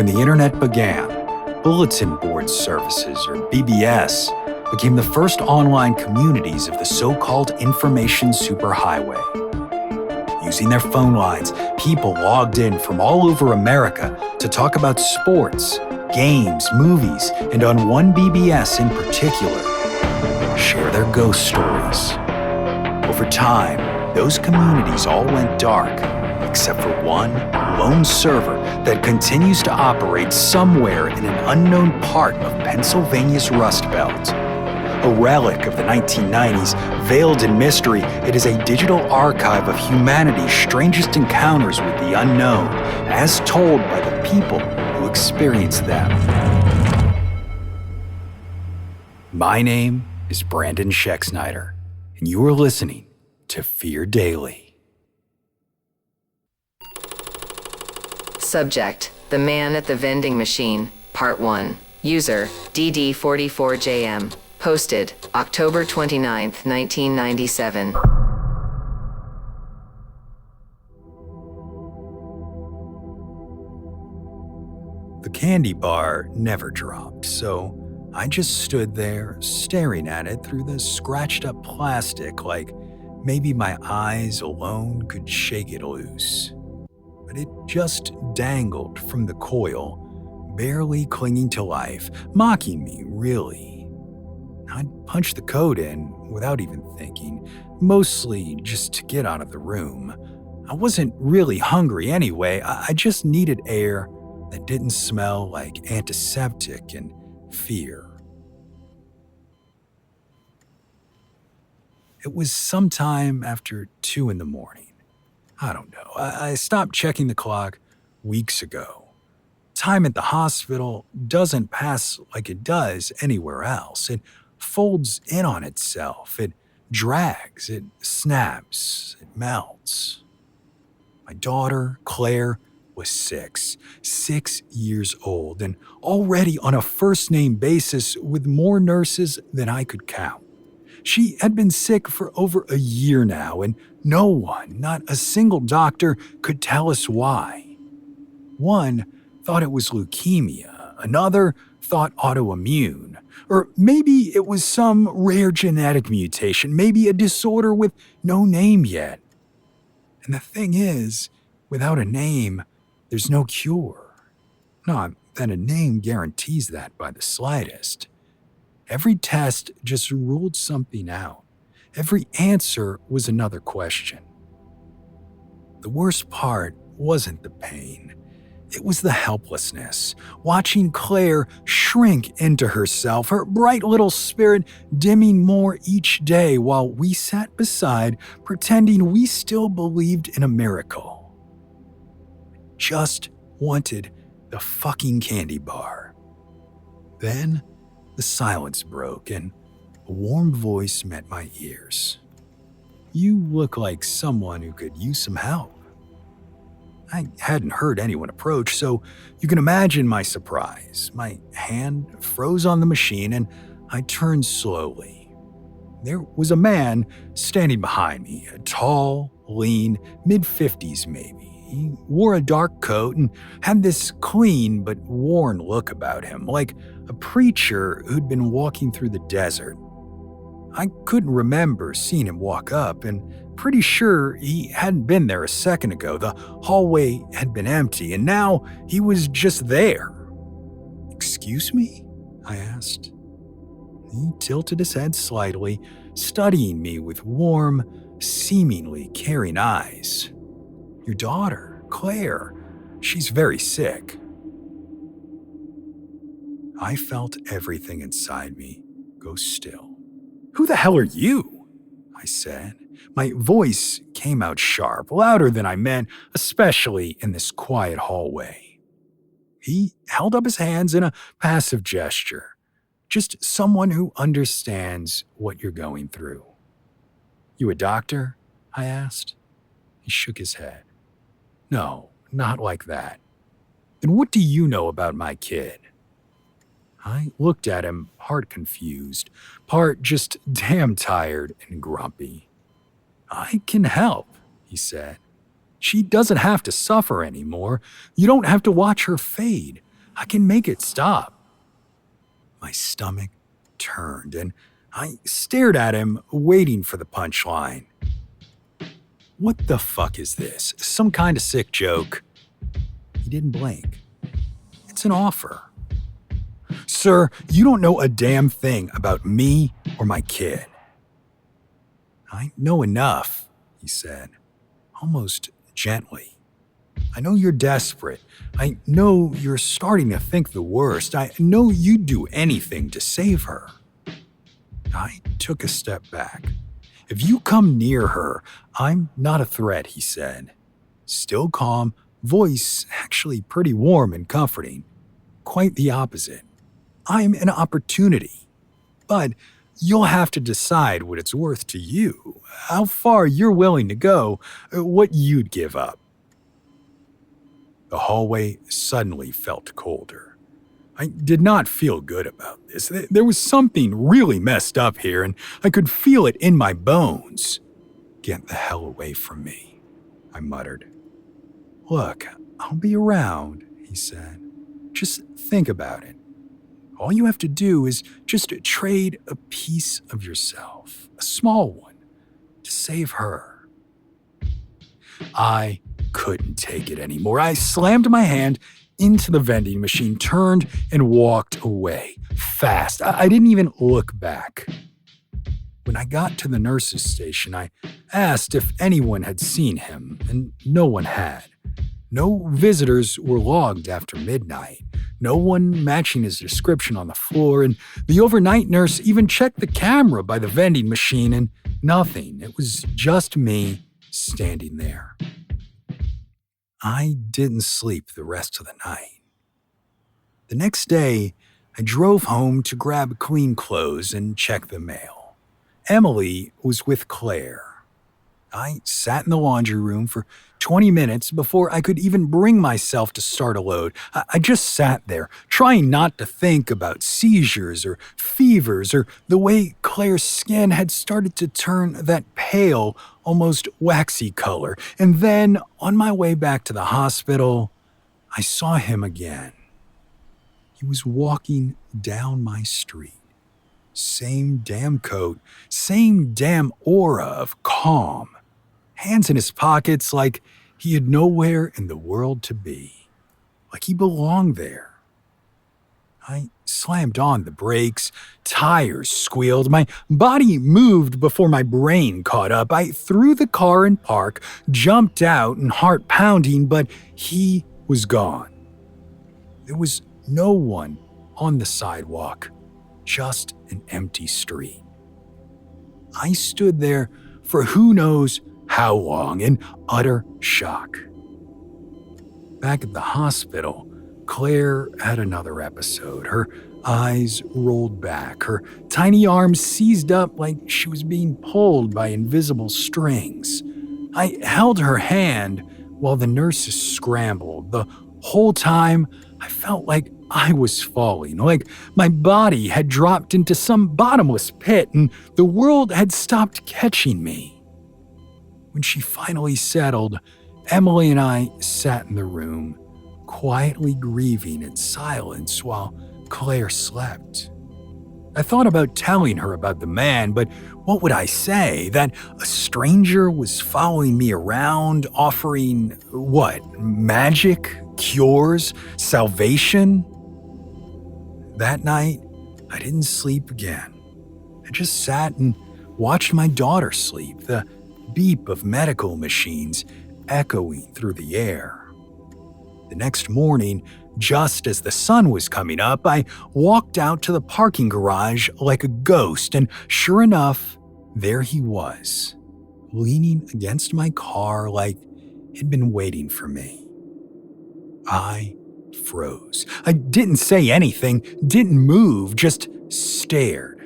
When the internet began, bulletin board services, or BBS, became the first online communities of the so-called information superhighway. Using their phone lines, people logged in from all over America to talk about sports, games, movies, and on one BBS in particular, share their ghost stories. Over time, those communities all went dark, except for one lone server that continues to operate somewhere in an unknown part of Pennsylvania's Rust Belt. A relic of the 1990s, veiled in mystery, it is a digital archive of humanity's strangest encounters with the unknown, as told by the people who experienced them. My name is Brandon Schexnayder, and you are listening to Fear Daily. Subject: The Man at the Vending Machine, Part 1. User: DD44JM. Posted October 29, 1997. The candy bar never dropped, so I just stood there staring at it through the scratched up plastic like maybe my eyes alone could shake it loose. But it just dangled from the coil, barely clinging to life, mocking me, really. I'd punch the code in without even thinking, mostly just to get out of the room. I wasn't really hungry anyway, I just needed air that didn't smell like antiseptic and fear. It was sometime after 2 a.m. I don't know, I stopped checking the clock weeks ago. Time at the hospital doesn't pass like it does anywhere else. It folds in on itself, it drags, it snaps, it melts. My daughter, Claire, was 6 years old, and already on a first-name basis with more nurses than I could count. She had been sick for over a year now, and no one, not a single doctor, could tell us why. One thought it was leukemia, another thought autoimmune, or maybe it was some rare genetic mutation, maybe a disorder with no name yet. And the thing is, without a name, there's no cure. Not that a name guarantees that by the slightest. Every test just ruled something out. Every answer was another question. The worst part wasn't the pain. It was the helplessness, watching Claire shrink into herself, her bright little spirit dimming more each day while we sat beside, pretending we still believed in a miracle. Just wanted the fucking candy bar. Then the silence broke and a warm voice met my ears. "You look like someone who could use some help." I hadn't heard anyone approach, so you can imagine my surprise. My hand froze on the machine and I turned slowly. There was a man standing behind me, a tall, lean, mid-50s maybe. He wore a dark coat and had this clean but worn look about him, like a preacher who'd been walking through the desert. I couldn't remember seeing him walk up, and pretty sure he hadn't been there a second ago. The hallway had been empty, and now he was just there. "Excuse me?" I asked. He tilted his head slightly, studying me with warm, seemingly caring eyes. "Your daughter, Claire, she's very sick." I felt everything inside me go still. "Who the hell are you?" I said. My voice came out sharp, louder than I meant, especially in this quiet hallway. He held up his hands in a passive gesture, just someone who understands what you're going through. "You a doctor?" I asked. He shook his head. "No, not like that." "Then what do you know about my kid?" I looked at him, part confused, part just damn tired and grumpy. "I can help," he said. "She doesn't have to suffer anymore. You don't have to watch her fade. I can make it stop." My stomach turned, and I stared at him, waiting for the punchline. "What the fuck is this? Some kind of sick joke?" He didn't blink. "It's an offer." "Sir, you don't know a damn thing about me or my kid." "I know enough," he said, almost gently. "I know you're desperate. I know you're starting to think the worst. I know you'd do anything to save her." I took a step back. "If you come near her, I'm not a threat," he said. Still calm, voice actually pretty warm and comforting. Quite the opposite. "I'm an opportunity. But you'll have to decide what it's worth to you, how far you're willing to go, what you'd give up." The hallway suddenly felt colder. I did not feel good about this. There was something really messed up here, and I could feel it in my bones. "Get the hell away from me," I muttered. "Look, I'll be around," he said. "Just think about it. All you have to do is just trade a piece of yourself, a small one, to save her." I couldn't take it anymore. I slammed my hand into the vending machine, turned, and walked away, fast. I didn't even look back. When I got to the nurse's station, I asked if anyone had seen him, and no one had. No visitors were logged after midnight. No one matching his description on the floor, and the overnight nurse even checked the camera by the vending machine, and nothing. It was just me standing there. I didn't sleep the rest of the night. The next day, I drove home to grab clean clothes and check the mail. Emily was with Claire. I sat in the laundry room for 20 minutes before I could even bring myself to start a load. I just sat there, trying not to think about seizures or fevers or the way Claire's skin had started to turn that pale, almost waxy color. And then, on my way back to the hospital, I saw him again. He was walking down my street. Same damn coat, same damn aura of calm. Hands in his pockets like he had nowhere in the world to be. Like he belonged there. I slammed on the brakes, tires squealed, my body moved before my brain caught up. I threw the car in park, jumped out and heart pounding, but he was gone. There was no one on the sidewalk, just an empty street. I stood there for who knows how long in utter shock. Back at the hospital, Claire had another episode. Her eyes rolled back, her tiny arms seized up like she was being pulled by invisible strings. I held her hand while the nurses scrambled. The whole time, I felt like I was falling, like my body had dropped into some bottomless pit and the world had stopped catching me. When she finally settled, Emily and I sat in the room, quietly grieving in silence while Claire slept. I thought about telling her about the man, but what would I say? That a stranger was following me around, offering what? Magic? Cures? Salvation? That night, I didn't sleep again. I just sat and watched my daughter sleep, the beep of medical machines echoing through the air. The next morning, just as the sun was coming up, I walked out to the parking garage like a ghost, and sure enough, there he was, leaning against my car like he'd been waiting for me. I froze. I didn't say anything, didn't move, just stared.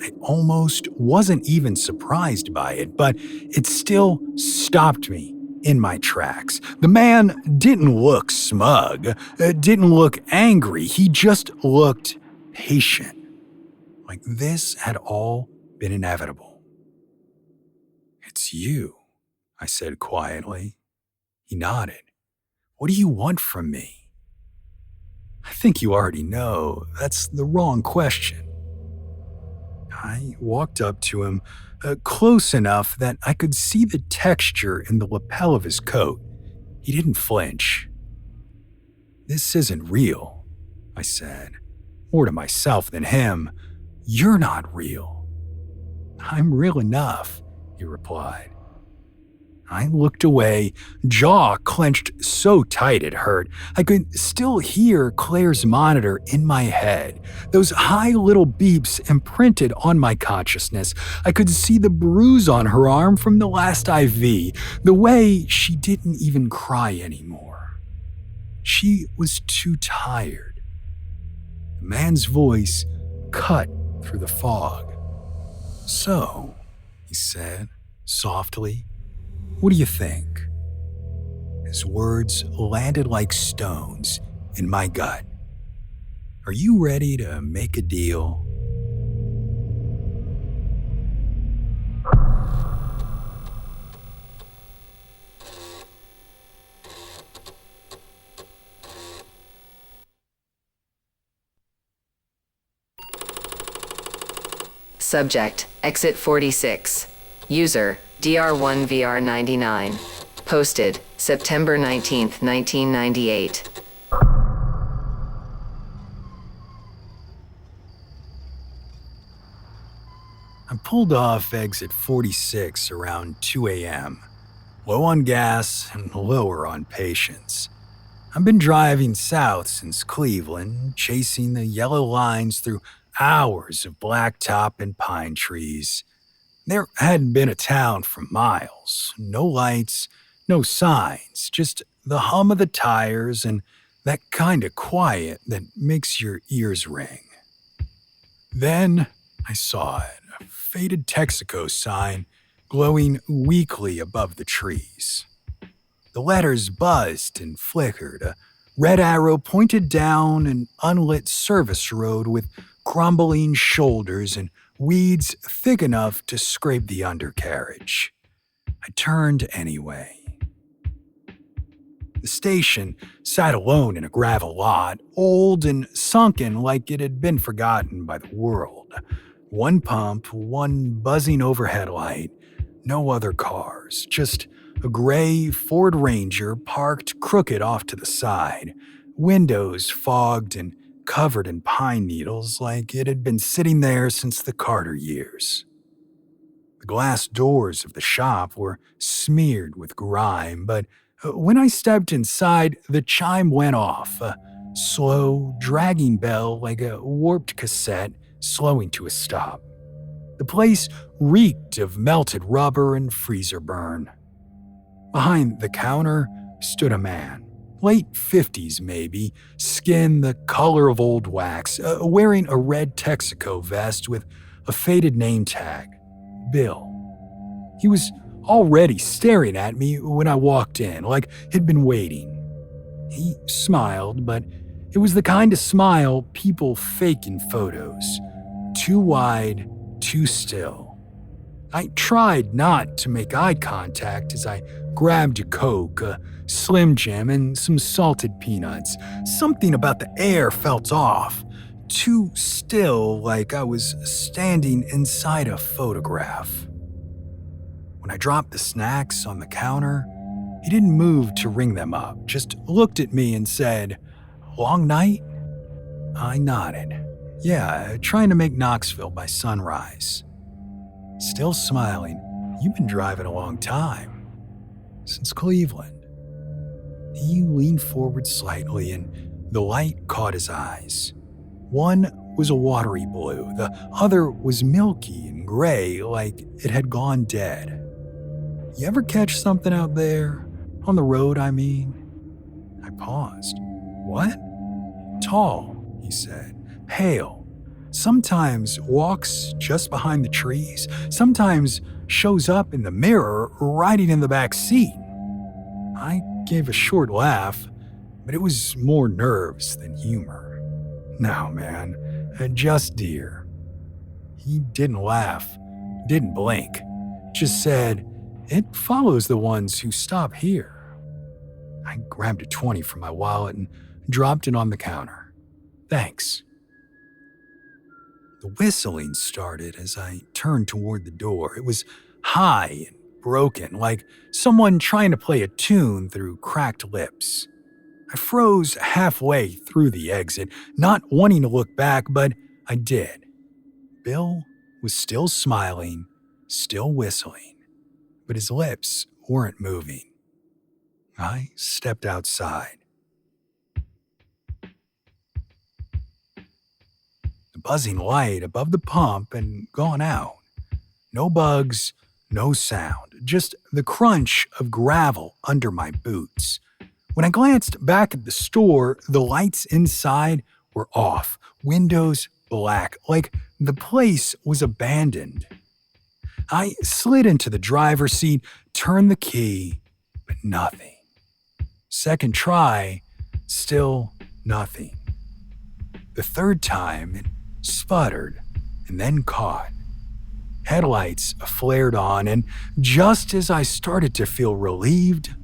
I almost wasn't even surprised by it, but it still stopped me in my tracks. The man didn't look smug, didn't look angry. He just looked patient. Like this had all been inevitable. "It's you," I said quietly. He nodded. "What do you want from me?" I think you already know. That's the wrong question. I walked up to him, close enough that I could see the texture in the lapel of his coat. He didn't flinch. "This isn't real," I said, more to myself than him. "You're not real." "I'm real enough," he replied. I looked away, jaw clenched so tight it hurt. I could still hear Claire's monitor in my head, those high little beeps imprinted on my consciousness. I could see the bruise on her arm from the last IV, the way she didn't even cry anymore. She was too tired. The man's voice cut through the fog. "So," he said, softly, "what do you think?" His words landed like stones in my gut. "Are you ready to make a deal?" Subject, Exit 46. User, DR1VR99. Posted, September 19th, 1998. I pulled off exit 46 around 2 a.m., low on gas and lower on patience. I've been driving south since Cleveland, chasing the yellow lines through hours of blacktop and pine trees. There hadn't been a town for miles. No lights, no signs, just the hum of the tires and that kind of quiet that makes your ears ring. Then I saw it, a faded Texaco sign glowing weakly above the trees. The letters buzzed and flickered. A red arrow pointed down an unlit service road with crumbling shoulders and weeds thick enough to scrape the undercarriage. I turned anyway. The station sat alone in a gravel lot, old and sunken like it had been forgotten by the world. One pump, one buzzing overhead light, no other cars, just a gray Ford Ranger parked crooked off to the side, windows fogged and covered in pine needles like it had been sitting there since the Carter years. The glass doors of the shop were smeared with grime, but when I stepped inside, the chime went off, a slow, dragging bell like a warped cassette slowing to a stop. The place reeked of melted rubber and freezer burn. Behind the counter stood a man, late 50s maybe, skin the color of old wax, wearing a red Texaco vest with a faded name tag, Bill. He was already staring at me when I walked in, like he'd been waiting. He smiled, but it was the kind of smile people fake in photos. Too wide, too still. I tried not to make eye contact as I grabbed a Coke, a Slim Jim, and some salted peanuts. Something about the air felt off, too still, like I was standing inside a photograph. When I dropped the snacks on the counter, he didn't move to ring them up, just looked at me and said, "Long night?" I nodded. "Yeah, trying to make Knoxville by sunrise." Still smiling, "You've been driving a long time." "Since Cleveland." He leaned forward slightly and the light caught his eyes. One was a watery blue, the other was milky and gray like it had gone dead. "You ever catch something out there? On the road, I mean?" I paused. "What?" "Tall," he said. "Pale. Sometimes walks just behind the trees. Sometimes shows up in the mirror riding in the back seat." I gave a short laugh, but it was more nerves than humor. "No, man, just deer." He didn't laugh, didn't blink, just said, "It follows the ones who stop here." I grabbed a 20 from my wallet and dropped it on the counter. Thanks. The whistling started as I turned toward the door. It was high and broken, like someone trying to play a tune through cracked lips. I froze halfway through the exit, not wanting to look back, but I did. Bill was still smiling, still whistling, but his lips weren't moving. I stepped outside. The buzzing light above the pump had gone out. No bugs, no sound, just the crunch of gravel under my boots. When I glanced back at the store, the lights inside were off, windows black, like the place was abandoned. I slid into the driver's seat, turned the key, but nothing. Second try, still nothing. The third time, it sputtered and then caught. Headlights flared on, and just as I started to feel relieved,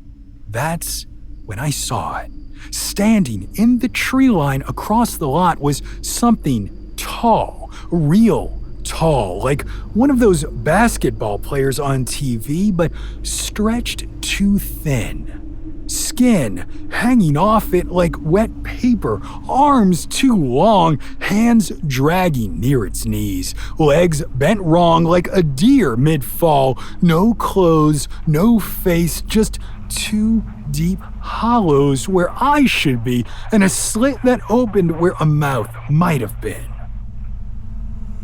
that's when I saw it. Standing in the tree line across the lot was something tall, real tall, like one of those basketball players on TV, but stretched too thin. Skin hanging off it like wet paper, arms too long, hands dragging near its knees, legs bent wrong like a deer mid-fall, no clothes, no face, just two deep hollows where I should be, and a slit that opened where a mouth might have been.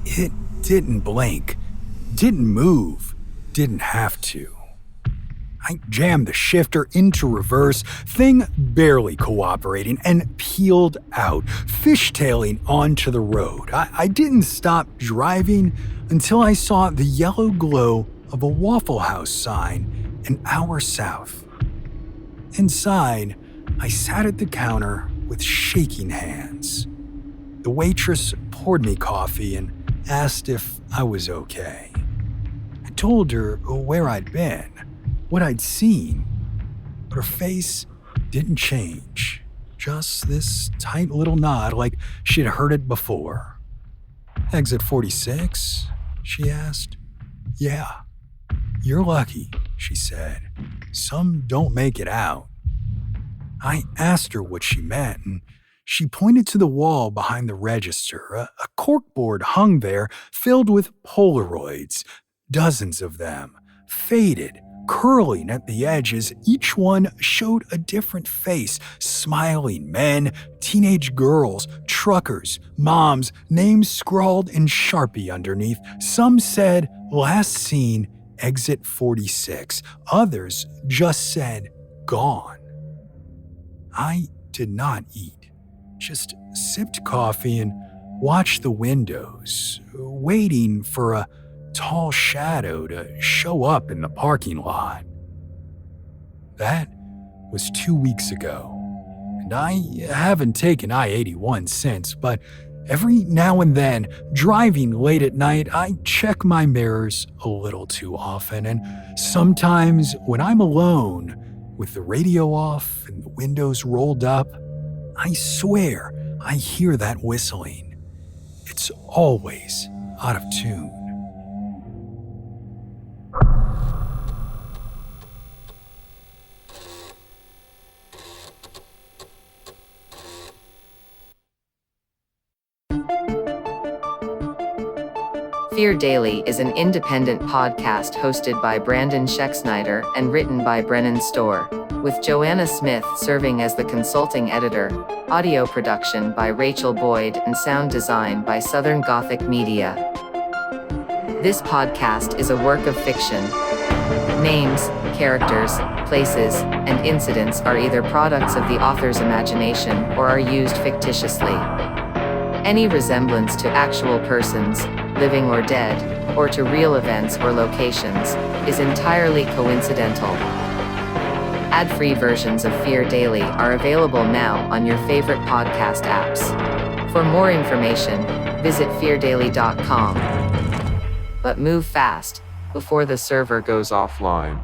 It didn't blink, didn't move, didn't have to. I jammed the shifter into reverse, thing barely cooperating, and peeled out, fishtailing onto the road. I didn't stop driving until I saw the yellow glow of a Waffle House sign an hour south. Inside, I sat at the counter with shaking hands. The waitress poured me coffee and asked if I was okay. I told her where I'd been, what I'd seen, but her face didn't change. Just this tight little nod like she'd heard it before. Exit 46? She asked. Yeah. You're lucky, she said. Some don't make it out. I asked her what she meant, and she pointed to the wall behind the register. A corkboard hung there filled with Polaroids, dozens of them, faded, curling at the edges. Each one showed a different face, smiling men, teenage girls, truckers, moms, names scrawled in Sharpie underneath. Some said, last seen, exit 46. Others just said, gone. I did not eat, just sipped coffee and watched the windows, waiting for a tall shadow to show up in the parking lot. That was 2 weeks ago, and I haven't taken I-81 since, but every now and then, driving late at night, I check my mirrors a little too often, and sometimes when I'm alone, with the radio off and the windows rolled up, I swear I hear that whistling. It's always out of tune. Fear Daily is an independent podcast hosted by Brandon Schexnayder and written by Brennan Storr, with Joanna Smith serving as the consulting editor, audio production by Rachel Boyd, and sound design by Southern Gothic Media. This podcast is a work of fiction. Names, characters, places, and incidents are either products of the author's imagination or are used fictitiously. Any resemblance to actual persons, living or dead, or to real events or locations, is entirely coincidental. Ad-free versions of Fear Daily are available now on your favorite podcast apps. For more information, visit feardaily.com. But move fast, before the server goes offline.